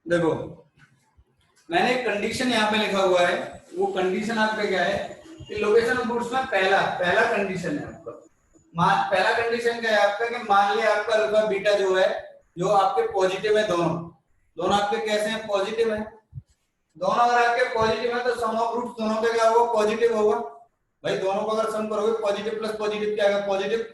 देखो मैंने एक कंडीशन यहाँ पे लिखा हुआ है, वो कंडीशन आपका क्या है कि लोकेशन ऑफ रूट्स में पहला कंडीशन है आपका। पहला कंडीशन क्या है आपका कि मान लिया आपका अल्फा बीटा जो है जो आपके पॉजिटिव है, दोनों दोनों आपके कैसे हैं, पॉजिटिव है। दोनों अगर आपके पॉजिटिव है तो सम ऑफ रूट्स दोनों का क्या होगा, पॉजिटिव होगा। भाई दोनों को अगर सम करोगे पॉजिटिव प्लस पॉजिटिव क्या आएगा, पॉजिटिव।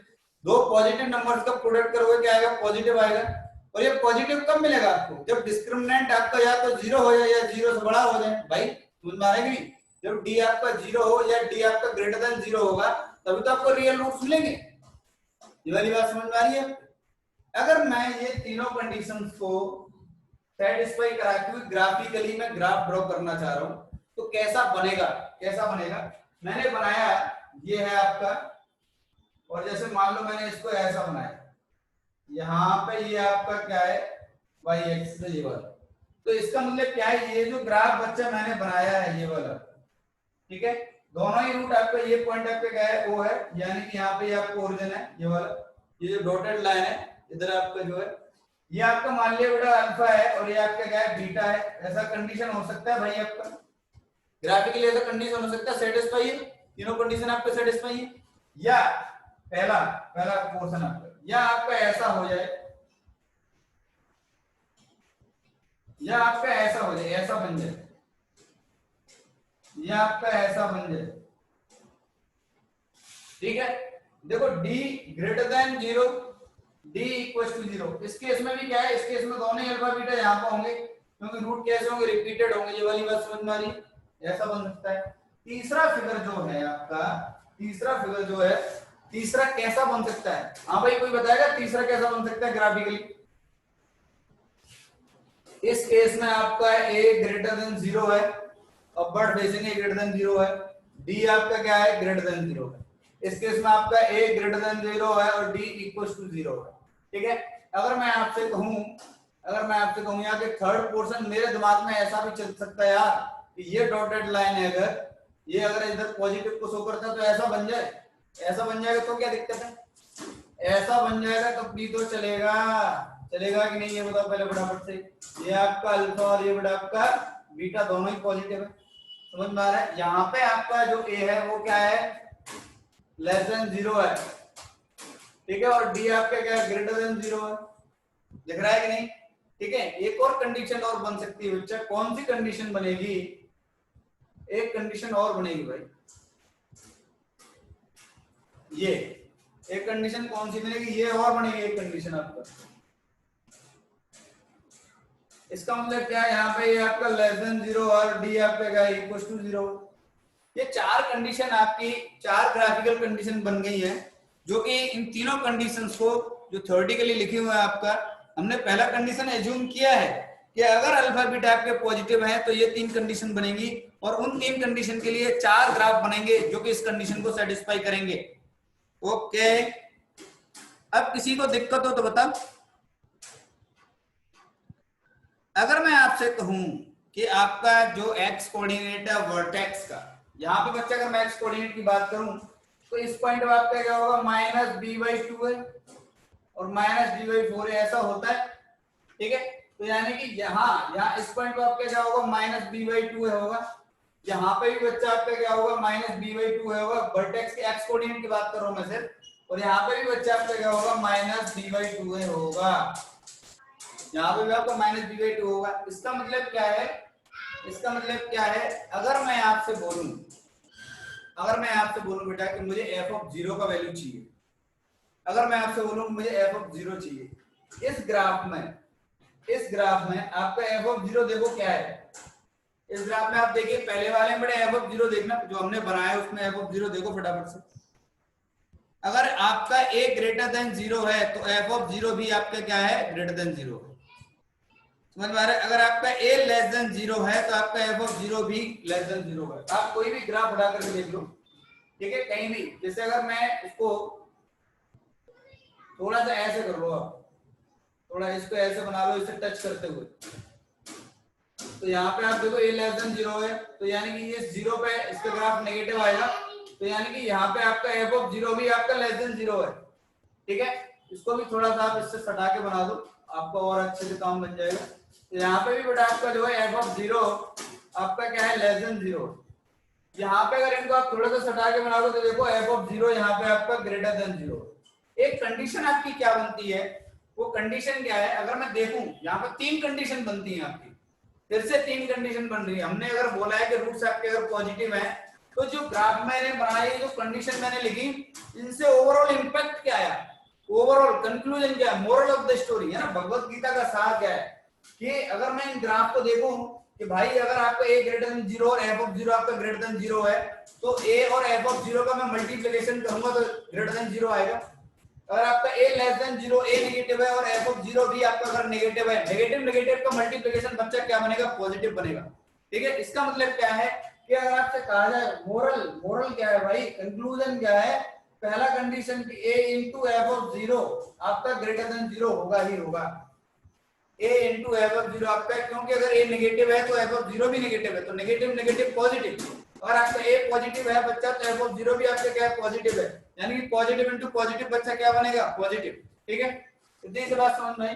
दो पॉजिटिव नंबर्स का प्रोडक्ट करोगे क्या आएगा, पॉजिटिव आएगा। और ये पॉजिटिव कब मिलेगा आपको, जब डिस्क्रिमिनेंट आपका या तो जीरो हो जाए या जीरो से बड़ा हो जाए। भाई समझ में आ रहा है कि जब डी आपका जीरो हो या डी आपका ग्रेटर देन जीरो होगा तभी तो आपको रियल रूट्स मिलेंगे। ये वाली बात समझ में आ रही है। अगर मैं ये तीनों कंडीशंस को सेटिस्फाई करा के ग्राफिकली मैं ग्राफ ड्रॉ करना चाह रहा हूं तो कैसा बनेगा, कैसा बनेगा। मैंने बनाया ये है आपका, और जैसे मान लो मैंने इसको ऐसा बनाया, यहाँ पे ये आपका क्या है वाई एक्स ये वाला, तो इसका मतलब क्या है, ये जो ग्राफ बच्चा मैंने बनाया है ये वाला, ठीक है। दोनों ही रूट आपका ये पॉइंट आपका क्या है वो है, यानी कि यहाँ पे आपका ओरिजिन है ये वाला, ये जो डॉटेड लाइन है इधर आपका जो है ये आपका मान लिया बेटा अल्फा है और ये आपका क्या है बीटा है। ऐसा कंडीशन हो सकता है भाई आपका ग्राफिकली, ऐसा कंडीशन हो सकता है सेटिस्फाई है, तीनों कंडीशन आपका सेटिस्फाई है। या पहला पहला पोर्शन आपका, या आपका ऐसा हो जाए, या आपका ऐसा हो जाए, ऐसा बन जाए, या आपका ऐसा बन जाए, ठीक है। देखो d greater than zero, d equal to zero, इस केस में भी क्या है, इस केस में दोनों ही अल्फा बीटा यहाँ पे होंगे क्योंकि रूट कैसे होंगे, रिपीटेड होंगे। ये वाली बात समझ में आ रही है, ऐसा बन सकता है। तीसरा फिगर जो है आपका, तीसरा फिगर जो है, तीसरा कैसा बन सकता है, हाँ भाई कोई बताएगा तीसरा कैसा बन सकता है ग्राफिकली। इस केस में आपका a ग्रेटर देन जीरो है, upward facing a greater than zero है, d आपका क्या है ग्रेटर देन जीरो है। इस केस में आपका a ग्रेटर देन जीरो है और d इक्वल टू जीरो है, ठीक है। अगर मैं आपसे कहूं, अगर मैं आपसे कहूं यहाँ के थर्ड पोर्शन, मेरे दिमाग में ऐसा भी चल सकता है यार कि ये डॉटेड लाइन है, अगर ये अगर इधर पॉजिटिव को शो करता है तो ऐसा बन जाए, ऐसा बन जाएगा तो क्या दिक्कत है, ऐसा बन जाएगा तो भी तो चलेगा, चलेगा कि नहीं ये बताओ पहले फटाफट से। ये आपका अल्फा और ये बेटा आपका बीटा दोनों ही पॉजिटिव है, समझ में आ रहा है। यहाँ पे आपका जो ए है वो क्या है, लेस देन जीरो है, ठीक है, और डी आपका क्या है ग्रेटर देन जीरो है, दिख रहा है कि नहीं, ठीक है। एक और कंडीशन और बन सकती है बच्चा, कौन सी कंडीशन बनेगी, एक कंडीशन और बनेगी भाई, ये एक कंडीशन कौन सी बनेगी, ये और बनेगी एक कंडीशन आपका। इसका मतलब क्या है, यहाँ पे ये आपका लेस देन जीरो और डी आपका क्या है इक्वल टू जीरो। ये चार कंडीशन आपकी, चार ग्राफिकल कंडीशन बन गई है, जो कि इन तीनों कंडीशंस को जो थ्योरेटिकली लिखे हुए हैं आपका, हमने पहला कंडीशन एज्यूम किया है कि अगर अल्फा बीटा आपके पॉजिटिव है तो ये तीन कंडीशन बनेंगी, और उन तीन कंडीशन के लिए चार ग्राफ बनेंगे जो कि इस कंडीशन को सेटिस्फाई करेंगे। ओके, अब किसी को दिक्कत हो तो बता। अगर मैं आपसे कहूं कि आपका जो एक्स कोऑर्डिनेट है वर्टेक्स का, यहाँ पे बच्चा अगर मैं एक्स कोऑर्डिनेट की बात करूं तो इस पॉइंट पे आपका क्या होगा, माइनस बी बाई टू है और माइनस डी बाई फोर है, ऐसा होता है, ठीक है। तो यानी कि यहाँ इस पॉइंट पे आपका क्या होगा, माइनस बी बाई टू है होगा, यहाँ पे भी बच्चा आपका क्या होगा, माइनस बी बाई टू है होगा, वर्टेक्स के एक्स कोऑर्डिनेट की बात कर रहा हूं मैं सिर्फ, और यहाँ पे भी बच्चा आपका क्या होगा, माइनस बी बाई टू है होगा, यहाँ पे भी आपका माइनस बी बाई टू होगा। इसका मतलब क्या है, इसका मतलब क्या है, अगर मैं आपसे बोलूं, अगर मैं आपसे बोलूं बेटा कि मुझे एफ ऑफ जीरो का वैल्यू चाहिए, अगर मैं आपसे बोलूं मुझे एफ ऑफ जीरो चाहिए, इस ग्राफ में, इस ग्राफ में आपका एफ ऑफ जीरो देखो क्या है, इस ग्राफ में आप देखिए पहले वाले में बड़े एफ ऑफ जीरो देखना जो हमने बनाया उसमें एफ ऑफ जीरो देखो फटाफट से। अगर आपका ए ग्रेटर देन जीरो है तो एफ ऑफ जीरो भी आपका क्या है, ग्रेटर देन जीरो, समझ में आ रहा है। अगर आपका a लेस देन जीरो है तो आपका एफ ऑफ जीरो भी लेस देन जीरो है। आप कोई भी ग्राफ उठा करके देख लो, ठीक है, कहीं भी, जैसे अगर मैं इसको थोड़ा सा ऐसे कर लो, आप थोड़ा इसको ऐसे बना लो, इसे टच करते हुए, तो यहाँ पे आप देखो a लेस देन जीरो है, तो यानी कि ये जीरो पे इसका ग्राफ नेगेटिव आएगा, तो यानी कि यहाँ पे आपका एफ ऑफ जीरो भी आपका लेस देन जीरो है, ठीक है। इसको भी थोड़ा सा आप इससे सटा के बना दो, आपका और अच्छे से काम बन जाएगा। यहाँ पे भी बेटा आपका जो है एफ ऑफ जीरो आपका क्या है लेस देन जीरो। यहाँ पे अगर इनको आप थोड़ा सा सटा के बनाओगे तो देखो एफ ऑफ जीरो यहाँ पे आपका ग्रेटर देन जीरो। एक कंडीशन आपकी क्या बनती है, वो कंडीशन क्या है, अगर मैं देखूं यहाँ पे तीन कंडीशन बनती है आपकी, फिर से तीन कंडीशन बन रही है। हमने अगर बोला है कि रूट्स आपके अगर पॉजिटिव है तो जो ग्राफ मैंने बनाई, जो कंडीशन मैंने लिखी, इनसे ओवरऑल इंपैक्ट क्या आया, ओवरऑल कंक्लूजन क्या है, मोरल ऑफ द स्टोरी है ना, भगवत गीता का सार क्या है कि अगर मैं इन ग्राफ को देखूं कि भाई अगर आपका a ग्रेटर देन जीरो और f ऑफ जीरो आपका ग्रेटर देन जीरो है तो a और f ऑफ जीरो का मैं मल्टीप्लिकेशन करूंगा तो ग्रेटर देन जीरो आएगा। अगर आपका a less than zero, a negative है और f ऑफ जीरो भी आपका अगर नेगेटिव है, नेगेटिव नेगेटिव का मल्टीप्लिकेशन बच्चा क्या बनेगा, पॉजिटिव बनेगा। ठीक है, इसका मतलब क्या है कि अगर आपसे कहा जाए मोरल क्या है भाई, कंक्लूजन क्या है, पहला कंडीशन कि a into f of zero आपका ग्रेटर देन जीरो होगा ही होगा। a into f of zero आपका, क्योंकि अगर a नेगेटिव है तो f ऑफ जीरो भी नेगेटिव है, तो नेगेटिव नेगेटिव पॉजिटिव, और आपका a पॉजिटिव है बच्चा तो f ऑफ जीरो भी आपका क्या है, पॉजिटिव है, यानी कि पॉजिटिव इनटू पॉजिटिव बच्चा क्या बनेगा, पॉजिटिव। ठीक है, इतनी सी बात समझ में आई।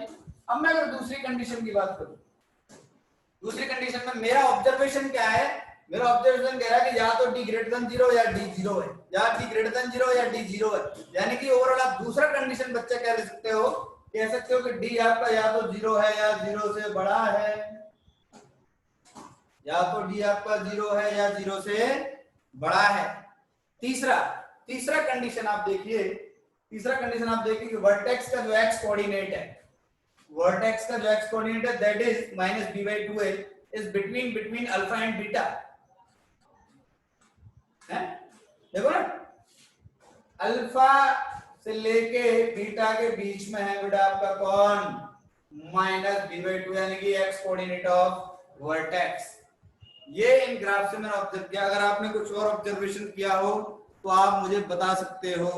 अब मैं अगर दूसरी कंडीशन की बात करूं, दूसरी कंडीशन में मेरा ऑब्जर्वेशन क्या है, मेरा ऑब्जर्वेशन कह रहा है कि या तो d ग्रेटर देन जीरो या d जीरो है, या d ग्रेटर देन जीरो या d जीरो है, यानी कि ओवरऑल आप दूसरा कंडीशन बच्चा क्या ले सकते हो, कह सकते हो कि d आपका या तो जीरो है या जीरो से बड़ा है, या तो d आपका जीरो है या जीरो से बड़ा है। तीसरा कंडीशन आप देखिए, तीसरा कंडीशन आप देखिए कि वर्टेक्स का जो x कोऑर्डिनेट है, वर्टेक्स का जो x कोऑर्डिनेट है that is -b/2a is between alpha and beta है। देखो ना, अल्फा से लेके बीटा के बीच में है बेटा आपका कौन, -b/2 यानी कि x कोऑर्डिनेट ऑफ वर्टेक्स। ये इन ग्राफ से मैंने ऑब्जर्व किया, अगर आपने कुछ और ऑब्जर्वेशन किया हो तो आप मुझे बता सकते हो,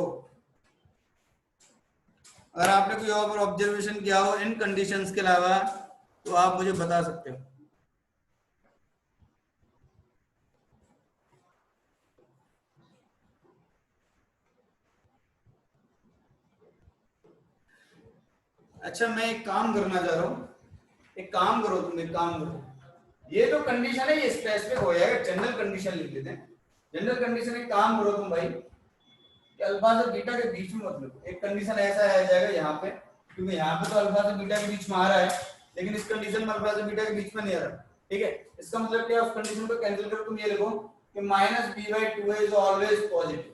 अगर आपने कोई और ऑब्जर्वेशन किया हो इन कंडीशंस के अलावा तो आप मुझे बता सकते हो। अच्छा, मैं एक काम करना चाह रहा हूँ, एक काम करो तुम, एक काम करो, ये जो कंडीशन है ये स्पेसिफिक हो जाएगा, जनरल कंडीशन लिख लेते हैं। जनरल कंडीशन, एक काम करो तुम भाई कि अल्फा से बीटा के बीच में मतलब एक कंडीशन ऐसा आ जाएगा यहाँ पे, क्योंकि यहाँ पे तो अल्फा से बीटा के बीच में आ रहा है, लेकिन इस कंडीशन में अल्फा से बीटा के बीच में नहीं आ रहा। ठीक है, इसका मतलब क्या है, उस कंडीशन को कैंसिल करो, तुम ये लिखो कि -b/2a इज ऑलवेज पॉजिटिव,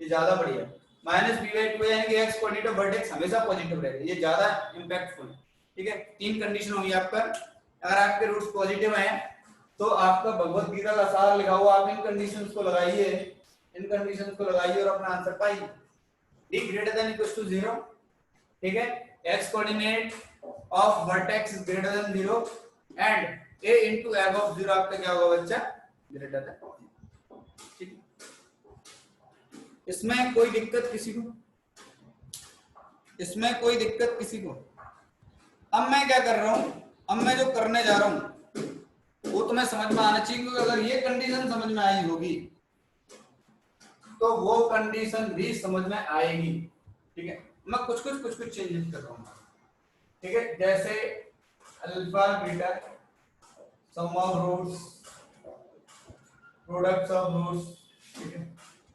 ये ज्यादा बढ़िया है। -b/2a यानी कि x कोऑर्डिनेट ऑफ वर्टेक्स हमेशा पॉजिटिव रहेगा, ये ज्यादा इंपैक्टफुल। ठीक है, तीन कंडीशन होगी आपका, अगर आपके रूट्स पॉजिटिव हैं तो आपका भगवत गीता का सार लिखा हुआ, आप इन कंडीशंस को लगाइए, इन कंडीशंस को लगाइए और अपना आंसर पाइए, d greater than equal to 0। ठीक है, x coordinate of vertex is greater than 0 एंड a into f ऑफ 0 आपका क्या होगा बच्चा, ग्रेटर देन। ठीक, इसमें कोई दिक्कत किसी को, इसमें कोई दिक्कत किसी को? अब मैं क्या कर रहा हूं, अब मैं जो करने जा रहा हूं वो तुम्हें समझ में आना चाहिए, क्योंकि अगर ये कंडीशन समझ में आई होगी तो वो कंडीशन भी समझ में आएगी। ठीक है, मैं कुछ चेंजेस कर रहा हूँ। ठीक है, जैसे alpha beta sum of roots, products of roots. ठीक है,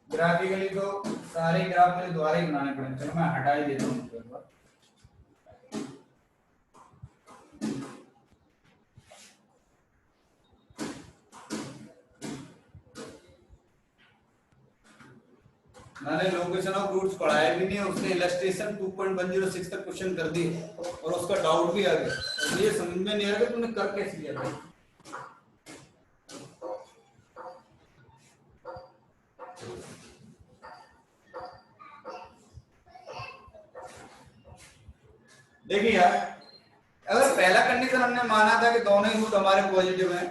ग्राफिकली तो सारे ग्राफ मेरे द्वारा ही बनाने पड़ेंगे, चलो मैं हटा ही देता हूँ। मैंने लोकेशन ऑफ रूट्स पढ़ाया भी नहीं है, उसने इलस्ट्रेशन 2.106 तक क्वेश्चन कर दिए और उसका डाउट भी आ गया, और ये समझ में नहीं आ रहा तूने कर कैसे लिया भाई। देखिए यार, अगर पहला कंडीशन हमने माना था कि दोनों ही रूट हमारे पॉजिटिव हैं,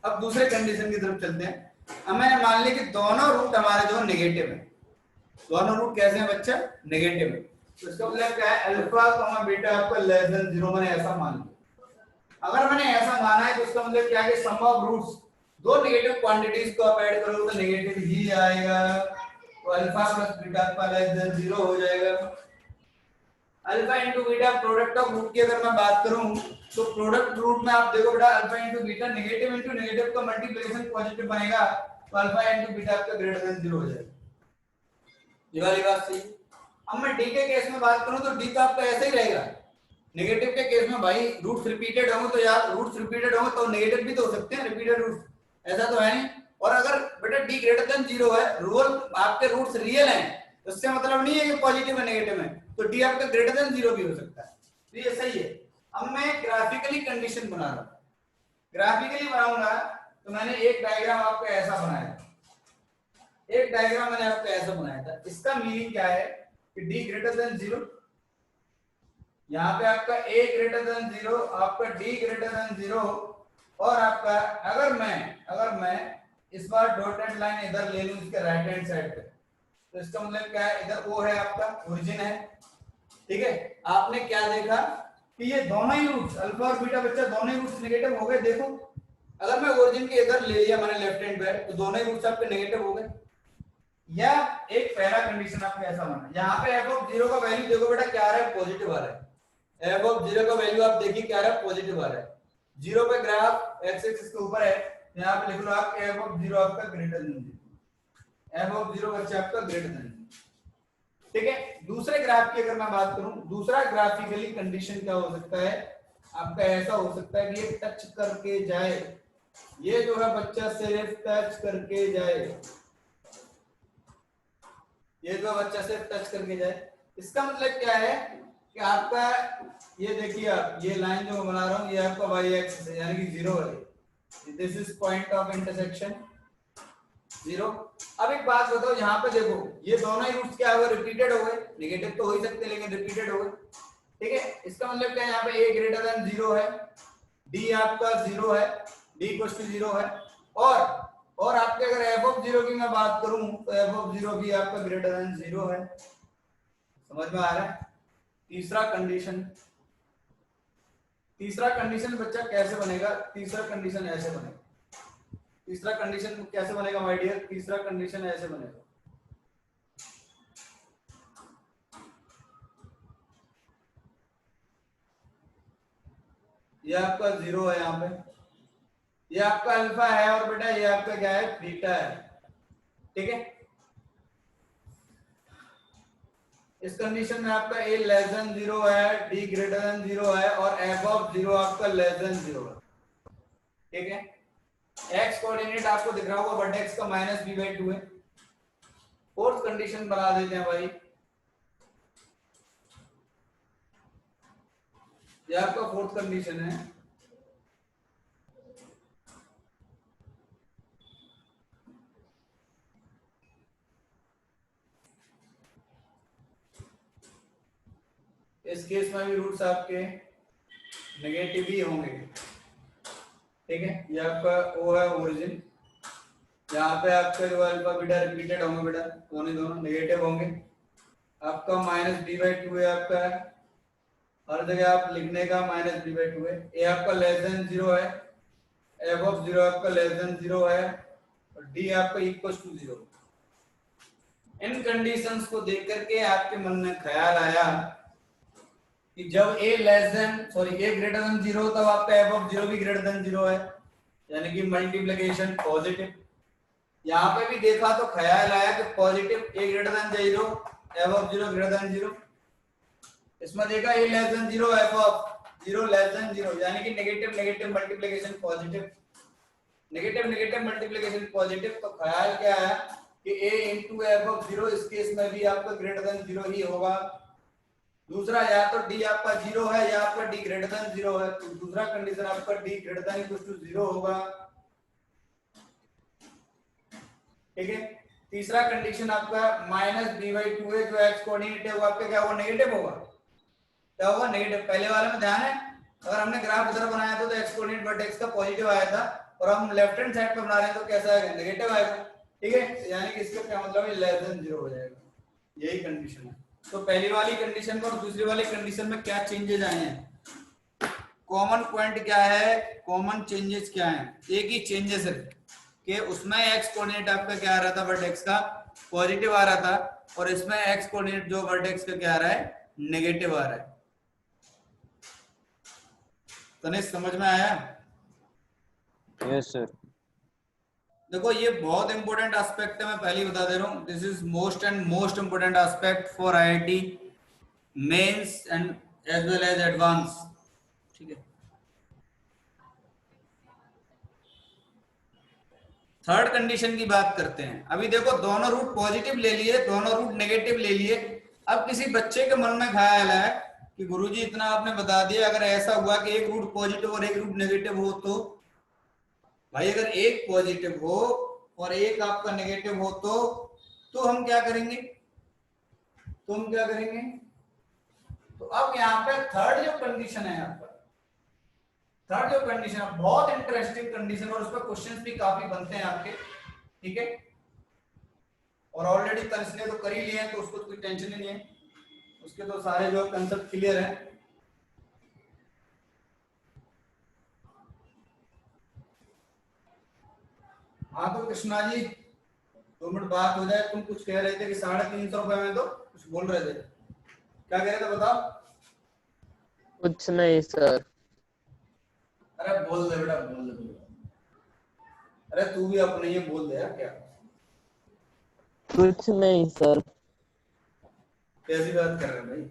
अब दूसरे कंडीशन की तरफ चलते हैं। अब मैंने मान लिया कि दोनों रूट हमारे जो नेगेटिव है, दोनों रूट कैसे हैं बच्चा, नेगेटिव है, तो इसका मतलब क्या है, अल्फा बीटा आपका लेस देन 0, मैंने ऐसा मान लिया। अगर मैंने ऐसा माना है तो इसका मतलब क्या है कि सम ऑफ रूट्स, दो नेगेटिव क्वांटिटीज को आप ऐड करोगे तो नेगेटिव ही आएगा, तो अल्फा प्लस बीटा आपका लेस देन 0 हो जाएगा। Alpha into beta product of root की अगर मैं बात करूं तो प्रोडक्ट रूट में आप देखो बेटा alpha into beta negative into negative का मल्टीप्लिकेशन पॉजिटिव बनेगा तो अल्फा इंटू बीटा आपका ग्रेटर देन 0 हो जाएगा। ये वाली बात सही। अब मैं डी के केस में बात करूं तो डी तो आपका ऐसा ही रहेगा। नेगेटिव के केस में भाई रूट्स रिपीटेड होंगे तो यार रूट्स रिपीटेड होंगे तो नेगेटिव भी तो हो सकते हैं रिपीटेड रूट्स, ऐसा तो है नहीं। और अगर बेटा डी ग्रेटर देन 0 है, रूल आपके रूट्स रियल हैं, तो इससे मतलब नहीं है कि पॉजिटिव है नेगेटिव है, तो डी आपका ग्रेटर देन 0 भी हो सकता है। तो ये सही है। अब मैं ग्राफिकली कंडीशन बना रहा हूं। ग्राफिकली बनाऊंगा तो मैंने एक डायग्राम आपको ऐसा बनाया था, एक डायग्राम मैंने आपको ऐसा बनाया था। इसका मीनिंग क्या है कि डी ग्रेटर देन 0, यहाँ पे आपका a ग्रेटर देन 0, आपका d ग्रेटर देन 0, और आपका अगर मैं इस बार डॉटेड लाइन इधर ले लूं इसके राइट हैंड साइड पे, तो इसका मतलब क्या है, इधर o है आपका ओरिजिन है, ठीक है। आपने क्या देखा कि ये दोनों ही रूट्स अल्फा और बीटा बच्चा दोनों ही रूट्स नेगेटिव हो गए। देखो अगर मैं ओरिजिन के इधर ले लिया मैंने लेफ्ट हैंड पे, तो दोनों ही रूट्स आपके नेगेटिव हो गए। या एक पहला कंडीशन आपका ऐसा बना, यहाँ पे f ऑफ 0 का वैल्यू देखो बेटा क्या आ रहा है, पॉजिटिव आ रहा है। f ऑफ 0 का वैल्यू आप देखिए क्या आ रहा है, पॉजिटिव आ रहा है। 0 पे ग्राफ x एक्सिस के ऊपर है, यहाँ पे लिख लो आप f ऑफ 0 आपका ग्रेटर देन 0, f ऑफ 0 बच्चा आपका ग्रेटर देन, ठीक है। दूसरे ग्राफ की अगर मैं बात करूं, दूसरा ग्राफिकली कंडीशन क्या हो सकता है आपका, ऐसा हो सकता है कि ये टच करके जाए, ये जो है बच्चा सिर्फ टच करके जाए, ये जो बच्चा सिर्फ टच करके जाए। इसका मतलब क्या है कि आपका ये देखिए आप ये लाइन जो मैं बना रहा हूं ये आपका y एक्सिस है यानी कि 0 है, this is point of intersection 0। अब एक बात बताओ, यहाँ पे देखो ये दोनों ही रूट्स क्या हुए, रिपीटेड हो गए, नेगेटिव तो हो ही सकते लेकिन रिपीटेड हो गए, ठीक है। इसका मतलब क्या है, यहाँ पे a ग्रेटर देन 0 है, d आपका 0 है, d इक्वल्स टू 0 है, और आपके अगर f ऑफ 0 की मैं बात करूं तो f ऑफ 0 भी आपका ग्रेटर देन 0 है। समझ में आ रहा है। तीसरा कंडीशन बच्चा कैसे बनेगा, तीसरा कंडीशन ऐसे बनेगा। तीसरा कंडीशन कैसे बनेगा माय डियर, तीसरा कंडीशन ऐसे बनेगा, ये आपका 0 है, यहाँ पे ये आपका अल्फा है और बेटा ये आपका क्या है, बीटा है, ठीक है। इस कंडीशन में आपका a लेस देन 0 है, d ग्रेटर देन 0 है और f ऑफ 0 आपका लेस देन 0 है, ठीक है। x कोऑर्डिनेट आपको दिख रहा होगा वर्टेक्स का -b/2 है। फोर्थ कंडीशन बना देते हैं भाई, ये आपका फोर्थ कंडीशन है, इस केस में भी रूट्स आपके नेगेटिव ही होंगे, ठीक है। ये आपका ओ है ओरिजिन, यहाँ पे आपका जो अल्फा बीटा रिपीटेड होंगे बेटा, दोनों नेगेटिव होंगे। आपका -b/2 है, आपका हर जगह आप लिखने का -b/2 है। ए आपका लेस देन 0 है, f ऑफ 0 आपका लेस देन 0 है और d आपका इक्वल टू 0। इन कंडीशंस को देख करके आपके मन में ख्याल आया कि जब a ग्रेटर देन 0 तब आपका f ऑफ 0 भी ग्रेटर देन 0 है, यानी कि मल्टीप्लिकेशन पॉजिटिव। यहाँ पे भी देखा तो ख्याल आया कि positive a greater than 0, f of 0 greater than 0। इसमें देखा a less than 0, f of 0 less than 0, यानी कि negative negative multiplication positive, negative negative multiplication positive. तो ख्याल क्या है कि a इंटू f ऑफ 0 इस केस में भी आपका ग्रेटर देन 0 ही होगा। दूसरा या तो d आपका 0 है या आपका d ग्रेटर देन 0 है, तो दूसरा कंडीशन आपका d greater than equal to 0 होगा, ठीक है। तीसरा कंडीशन आपका -b/2 है, जो x कोऑर्डिनेट है वो आपका क्या होगा, नेगेटिव होगा। क्या होगा, नेगेटिव। पहले वाले में ध्यान है, अगर हमने ग्राफ इधर बनाया था तो x कोऑर्डिनेट वर्टेक्स का पॉजिटिव आया था और हम लेफ्ट हैंड साइड पे बना रहे हैं तो कैसा आएगा, नेगेटिव आएगा, ठीक है। यानी कि इसका क्या मतलब है, लेस देन 0 हो जाएगा, यही कंडीशन है। तो पहली वाली कंडीशन में और दूसरी वाली कंडीशन में क्या चेंजेस आए हैं, कॉमन पॉइंट क्या है, कॉमन चेंजेस क्या है, एक ही चेंजेस है कि उसमें x कोऑर्डिनेट आपका क्या आ रहा था, वर्टेक्स का पॉजिटिव आ रहा था, और इसमें x कोऑर्डिनेट जो वर्टेक्स का क्या आ रहा है, नेगेटिव आ रहा है। तनिष्क समझ में आया? Yes sir. देखो ये बहुत इंपॉर्टेंट एस्पेक्ट है, मैं पहले ही बता दे रहा हूँ, this is most and most important aspect for IIT mains and as well as advance. ठीक है, थर्ड कंडीशन की बात करते हैं। अभी देखो दोनों रूट पॉजिटिव ले लिए, दोनों रूट नेगेटिव ले लिए। अब किसी बच्चे के मन में ख्याल है कि गुरुजी इतना आपने बता दिया, अगर ऐसा हुआ कि एक रूट पॉजिटिव और एक रूट नेगेटिव हो तो? भाई अगर एक पॉजिटिव हो और एक आपका नेगेटिव हो तो हम क्या करेंगे? तो हम क्या करेंगे? तो अब यहाँ पे थर्ड जो कंडीशन है, यहाँ पर थर्ड जो कंडीशन है बहुत इंटरेस्टिंग कंडीशन, और उस पर क्वेश्चंस भी काफी बनते हैं आपके। ठीक है, और ऑलरेडी तनिष्क ने तो कर ही लिए हैं, तो उसको कोई टेंशन ही नहीं है, उसके तो सारे जो कंसेप्ट क्लियर हैं। हाँ तो कृष्णा जी 2 मिनट बात हो जाए, तुम कुछ कह रहे थे कि 350 रुपए में, तो कुछ बोल रहे थे, क्या कह रहे थे बताओ? कुछ नहीं सर। अरे बोल दे बेटा, बोल दे बेटा। अरे तू भी अपने ये बोल दे यार, क्या कुछ नहीं सर। कैसी बात कर रहे हैं भाई?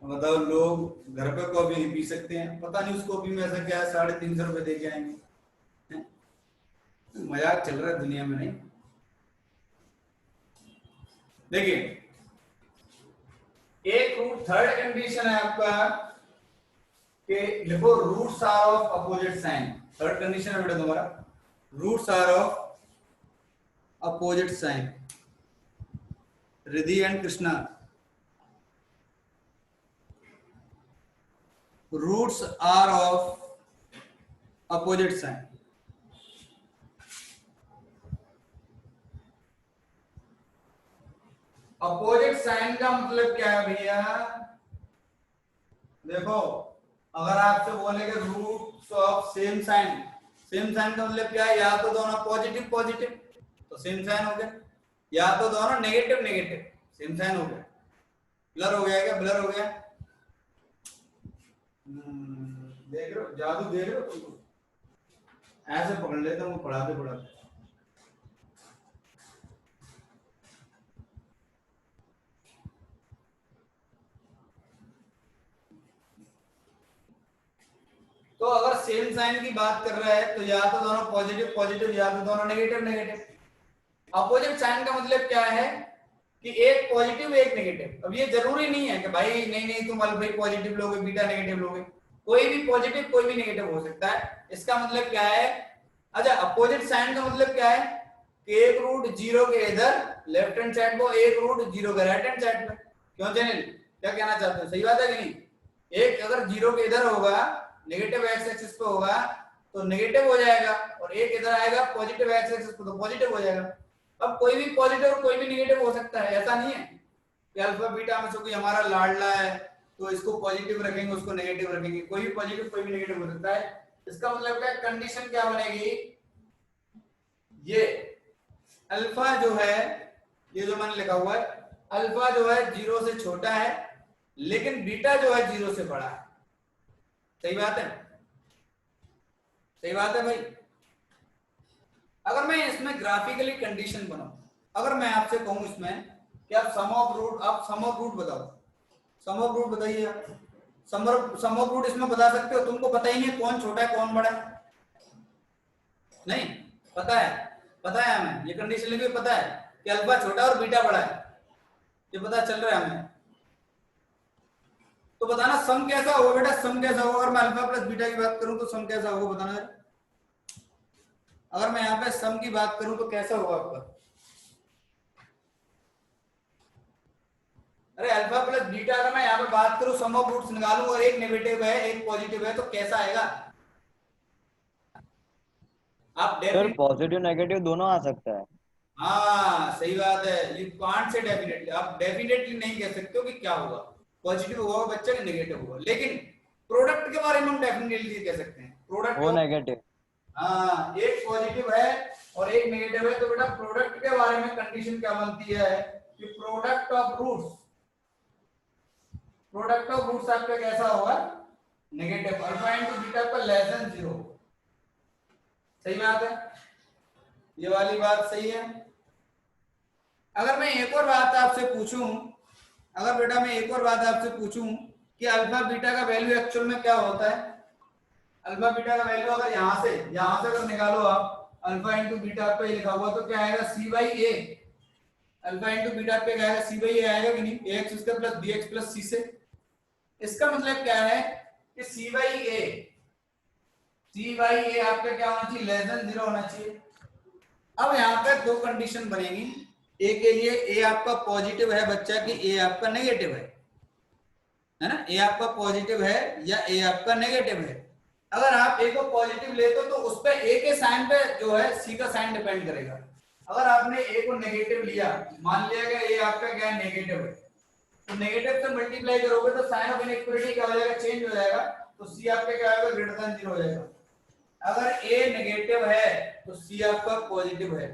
बताओ, लोग घर पे कॉफी नहीं पी सकते हैं, पता नहीं उस कॉफी में ऐसा क्या है 350 रुपए दे के आएंगे। मजाक चल रहा है दुनिया में, नहीं? देखिए एक रूट थर्ड कंडीशन है आपका कि लिखो roots are of opposite sign. Third condition है बेटा तुम्हारा, roots are of opposite sign. Riddhi and Krishna, roots are of opposite sign. Opposite sign का मतलब क्या है भैया? देखो अगर आपसे बोले कि roots of same sign, same sign का मतलब क्या है? या तो दोनों पॉजिटिव पॉजिटिव तो सेम साइन हो गया, या तो दोनों नेगेटिव नेगेटिव सेम साइन हो गया। ब्लर हो गया क्या? ब्लर हो गया। देख रहे हो जादू, देख रहे हो तुमको? ऐसे पकड़ लेता हूँ पढ़ाते पढ़ाते। तो अगर सेम साइन की बात कर रहा है तो या तो दोनों पॉजिटिव पॉजिटिव या तो दोनों नेगेटिव नेगेटिव। अपोजिट साइन का मतलब क्या है कि एक पॉजिटिव एक नेगेटिव। अब ये जरूरी नहीं है कि भाई नहीं नहीं तुम अल्फा पॉजिटिव लोगे बीटा नेगेटिव लोगे, कोई भी पॉजिटिव कोई भी नेगेटिव हो सकता है। इसका मतलब क्या है? अच्छा अपोजिट साइन का मतलब क्या है कि एक रूट जीरो के इधर लेफ्ट हैंड साइड को, एक रूट जीरो के राइट हैंड साइड पे। क्यों चैनल, क्या कहना चाहते हो? सही बात है कि नहीं? एक अगर जीरो के इधर होगा नेगेटिव एक्स एक्सिस पे होगा तो नेगेटिव हो जाएगा, और एक इधर आएगा पॉजिटिव एक्स एक्सिस पे तो पॉजिटिव हो जाएगा। अब कोई भी पॉजिटिव और कोई भी नेगेटिव हो सकता है, ऐसा नहीं है कि अल्फा बीटा में से कोई हमारा लाडला है तो इसको पॉजिटिव रखेंगे उसको नेगेटिव रखेंगे। कोई भी पॉजिटिव कोई भी नेगेटिव हो सकता है। इसका मतलब क्या कंडीशन क्या बनेगी? ये अल्फा जो है, ये जो मैंने लिखा हुआ है, अल्फा जो है जीरो से छोटा है लेकिन बीटा जो है जीरो से बड़ा है। सही बात है? सही बात है भाई? अगर मैं इसमें ग्राफिकली कंडीशन बनाऊं, अगर मैं आपसे कहूं इसमें कि आप सम ऑफ रूट बताओ, सम ऑफ रूट बताइए आप। सम ऑफ रूट इसमें बता सकते हो? तुमको पता ही नहीं कौन छोटा है कौन बड़ा है? नहीं पता है? पता है हमें, ये कंडीशन लिखी पता है कि अल्फा छोटा और बीटा बड़ा है, ये पता चल रहा है हमें। तो बताना सम कैसा होगा बेटा, सम कैसा होगा? अगर मैं अल्फा प्लस बीटा की बात करूं तो सम कैसा होगा बताना। अगर मैं यहाँ पे सम की बात करूं तो कैसा होगा आपका? अरे अल्फा प्लस बीटा अगर मैं यहाँ पे बात करूं, सम ऑफ रूट्स निकालूं और एक नेगेटिव है एक पॉजिटिव है तो कैसा आएगा? आप सर पॉजिटिव नेगेटिव दोनों आ सकता है। हाँ सही बात है। यू कांट से डेफिनेटली, आप डेफिनेटली नहीं कह सकते हो कि क्या होगा, पॉजिटिव होगा बच्चा कि नेगेटिव होगा। लेकिन प्रोडक्ट के बारे में हम डेफिनेटली कह सकते हैं। प्रोडक्ट वो नेगेटिव। हाँ एक पॉजिटिव है और एक नेगेटिव है तो बेटा प्रोडक्ट के बारे में कंडीशन क्या बनती है कि product of roots product of roots आपका कैसा होगा, नेगेटिव। अल्फा इंटू बीटा आपका लेस देन 0। सही बात है, ये वाली बात सही है। अगर मैं एक और बात आपसे पूछूं, अगर बेटा मैं एक और बात आपसे पूछूं कि अल्फा बीटा का वैल्यू एक्चुअल में क्या होता है, अल्फा बीटा का वैल्यू अगर यहां से अगर निकालो आप, अल्फा इंटू बीटा आपका ये लिखा हुआ तो क्या आएगा, C by A. Alpha into beta पे क्या आएगा, सी बाई ए आएगा कि नहीं, A X square plus B X plus C से। इसका मतलब क्या है कि सी बाई ए आपका क्या होना चाहिए, लेस देन 0 होना चाहिए। अब यहाँ पे दो कंडीशन बनेगी, ए के लिए ए आपका पॉजिटिव है बच्चा कि ए आपका नेगेटिव है ना, ए आपका पॉजिटिव है या ए आपका नेगेटिव है। अगर आप ए को पॉजिटिव लेते हो तो उस पे ए के साइन पे जो है सी का साइन डिपेंड करेगा। अगर आपने ए को नेगेटिव लिया, मान लिया कि ए आपका क्या है, नेगेटिव है, तो नेगेटिव से मल्टीप्लाई करोगे तो साइन ऑफ इनइक्वालिटी क्या हो जाएगा, चेंज हो जाएगा, तो सी आपका क्या होगा, ग्रेटर देन 0 हो जाएगा। अगर ए नेगेटिव है तो सी आपका पॉजिटिव है।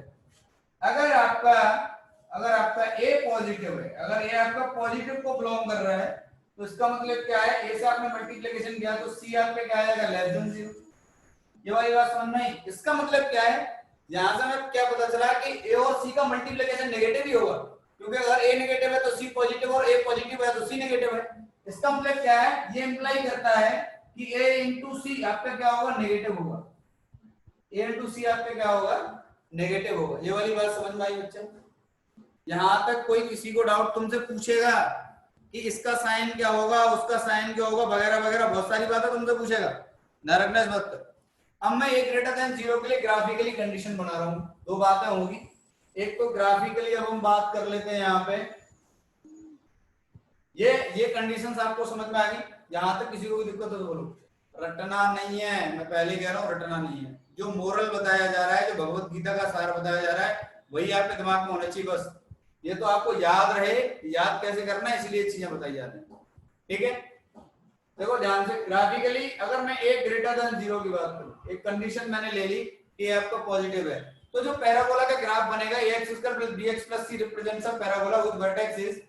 अगर आपका ए पॉजिटिव है, अगर ए आपका पॉजिटिव को बिलोंग कर रहा है तो इसका मतलब क्या है, ए से आपने मल्टीप्लिकेशन किया तो सी आपका क्या आएगा, लेस देन 0। ये वाली बात समझ में आई। इसका मतलब क्या है, यहां से हमें क्या पता चला कि ए और सी का मल्टीप्लिकेशन नेगेटिव ही होगा, क्योंकि अगर ए नेगेटिव है तो सी पॉजिटिव और ए पॉजिटिव है तो सी नेगेटिव है। इसका मतलब क्या है, ये इंप्लाई करता है कि ए इंटू सी आपका क्या होगा, नेगेटिव होगा। ए इंटू सी आपका क्या होगा, नेगेटिव होगा। ये वाली बात समझ में आई बच्चा। यहां तक कोई किसी को डाउट तुमसे पूछेगा कि इसका साइन क्या होगा, उसका साइन क्या होगा, वगैरह वगैरह बहुत सारी बातें तुमसे पूछेगा, न रखना इस बात पर। अब मैं ए ग्रेटर देन 0 के लिए ग्राफिकली कंडीशन बना रहा हूं, दो बातें होंगी। एक तो ग्राफिकली अब हम बात कर लेते हैं यहाँ पे, ये कंडीशंस आपको समझ में आ गई। यहां तक किसी को कोई दिक्कत हो तो बोलो, रटना नहीं है, मैं पहले कह रहा हूँ रटना नहीं है। जो मोरल बताया जा रहा है, जो भगवत गीता का सार बताया जा रहा है, वही आपके दिमाग में होना चाहिए बस। ये तो आपको याद रहे, याद कैसे करना है इसलिए चीजें बताई जाती हैं, ठीक है। देखो ध्यान से, ग्राफिकली अगर मैं ए ग्रेटर देन 0 की बात करूं, एक कंडीशन मैंने ले ली कि आपका पॉजिटिव है, तो जो पैराबोला का ग्राफ बनेगा, ax square plus bx plus c represents a parabola with vertex is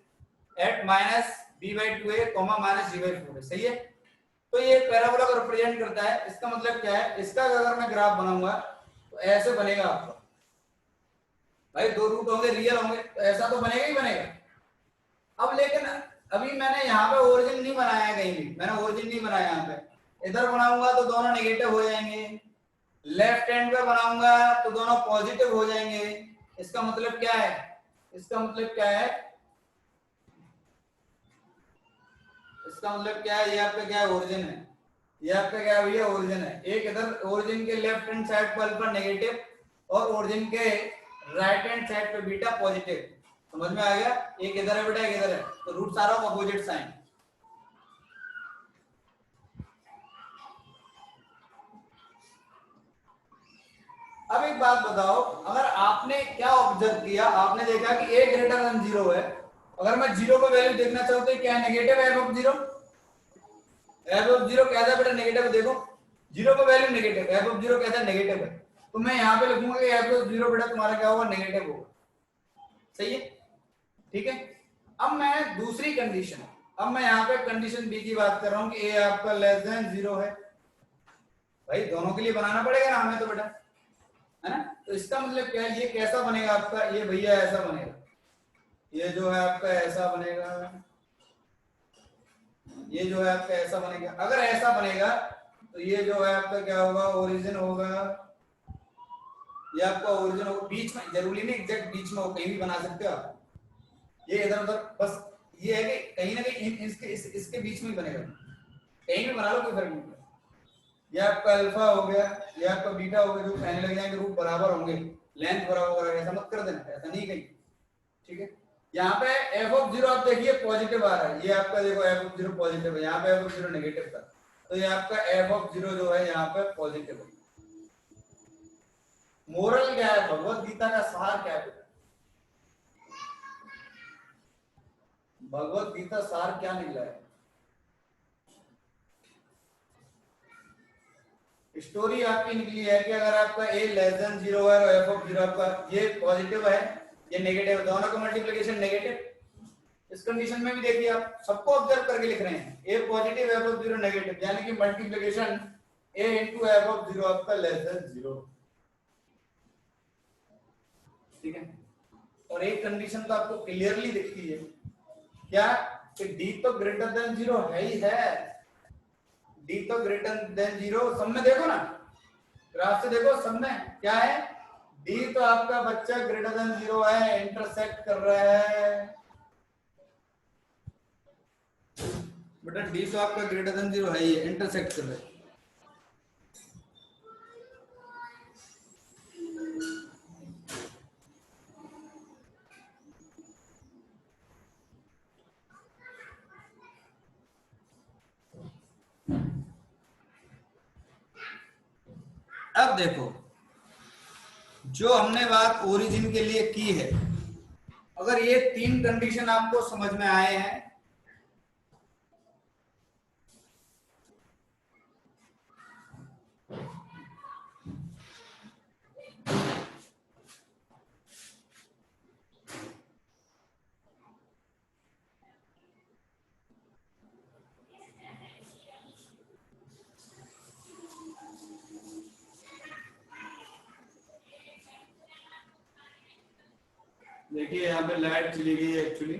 at -b/2a, -g/4a। सही है, तो ये पैराबोला को रिप्रेजेंट करता है। इसका मतलब क्या है, इसका अगर मैं ग्राफ बनाऊंगा तो ऐसे बनेगा आपका। भाई दो रूट होंगे, रियल होंगे, तो ऐसा तो बनेगा ही बनेगा। अब लेकिन अभी मैंने यहाँ पे ओरिजिन नहीं बनाया है, कहीं भी मैंने ओरिजिन नहीं बनाया। यहाँ पे इधर बनाऊंगा तो दोनों नेगेटिव हो जाएंगे, लेफ्ट हैंड पे बनाऊंगा तो दोनों पॉजिटिव हो जाएंगे। इसका मतलब क्या है, इसका मतलब क्या है, इसका मतलब क्या है, ये आपका क्या है, ओरिजिन है। ये आपका क्या है भैया, ओरिजिन है। एक इधर ओरिजिन के लेफ्ट हैंड साइड पर अल्फा नेगेटिव और ओरिजिन के राइट हैंड साइड पे बीटा पॉजिटिव। समझ में आ गया, एक इधर है बेटा, एक इधर है, तो रूट सारा अपोजिट साइन। अब एक बात बताओ, अगर आपने क्या ऑब्जर्व किया, आपने देखा कि a ग्रेटर देन 0 है, अगर मैं 0 को वैल्यू देखना चाहूँ तो क्या नेगेटिव है, f ऑफ 0, f ऑफ 0 क्या था बेटा, नेगेटिव। देखो 0 को वैल्यू नेगेटिव, f ऑफ 0 कैसा नेगेटिव है, तो मैं यहाँ पे लिखूंगा कि f ऑफ 0 बेटा तुम्हारा क्या होगा, नेगेटिव होगा। सही है, ठीक है। अब मैं दूसरी कंडीशन, अब मैं यहाँ पे कंडीशन बी की बात कर रहा हूँ कि a आपका लेस देन 0 है। भाई दोनों के लिए बनाना पड़ेगा ना हमें तो बेटा, है ना। तो इसका मतलब क्या है, ये कैसा बनेगा आपका, ये भैया ऐसा बनेगा, ये जो है आपका ऐसा बनेगा, ये जो है आपका ऐसा बनेगा। अगर ऐसा बनेगा तो ये जो है आपका क्या होगा, ओरिजिन होगा, ये आपका ओरिजिन होगा। बीच में जरूरी नहीं एग्जैक्ट बीच में हो, कहीं भी बना सकते हो आप, ये इधर उधर, बस ये है कि कहीं ना कहीं इसके बीच में ही बनेगा, कहीं भी बना लो कोई फर्क नहीं पड़ता। ये आपका अल्फा हो गया, ये आपका बीटा हो गया, जो कहने लग जाएंगे रूट बराबर होंगे, लेंथ बराबर होगा, ऐसा मत कर देना, ऐसा नहीं कहीं, ठीक है। यहाँ पे f ऑफ 0 आप देखिए पॉजिटिव आ रहा है, ये आपका देखो f ऑफ 0 पॉजिटिव है, यहाँ पे f ऑफ 0 नेगेटिव था, तो ये आपका f ऑफ 0 जो है यहाँ पे पॉजिटिव है। मोरल क्या है, भगवत गीता का सार क्या है, भगवत गीता सार क्या निकला है, स्टोरी आपकी निकली है कि अगर आपका a लेस देन 0 है और f ऑफ 0 आपका ये पॉजिटिव है, ये नेगेटिव है, दोनों का मल्टीप्लिकेशन नेगेटिव। इस कंडीशन में भी देखिए आप सबको ऑब्जर्व करके लिख रहे हैं, ए पॉजिटिव ए अबव 0 नेगेटिव, यानी कि मल्टीप्लिकेशन ए इनटू ए अबव 0 आपका लेस देन 0, ठीक है। और एक कंडीशन तो आपको क्लियरली दिखती है, क्या कि डी तो ग्रेटर देन 0 है ही है, डी तो ग्रेटर देन 0, सब में देखो ना, ग्राफ से देखो, सब में क्या है, डी तो आपका बच्चा ग्रेटर देन 0 है, इंटरसेक्ट कर रहा है, बेटा डी तो आपका ग्रेटर देन 0 है ही, इंटरसेक्ट कर रहा है। अब देखो, जो हमने बात ओरिजिन के लिए की है, अगर ये 3 कंडीशन आपको समझ में आए हैं, देखिए यहाँ पे लाइट चली गई है एक्चुअली,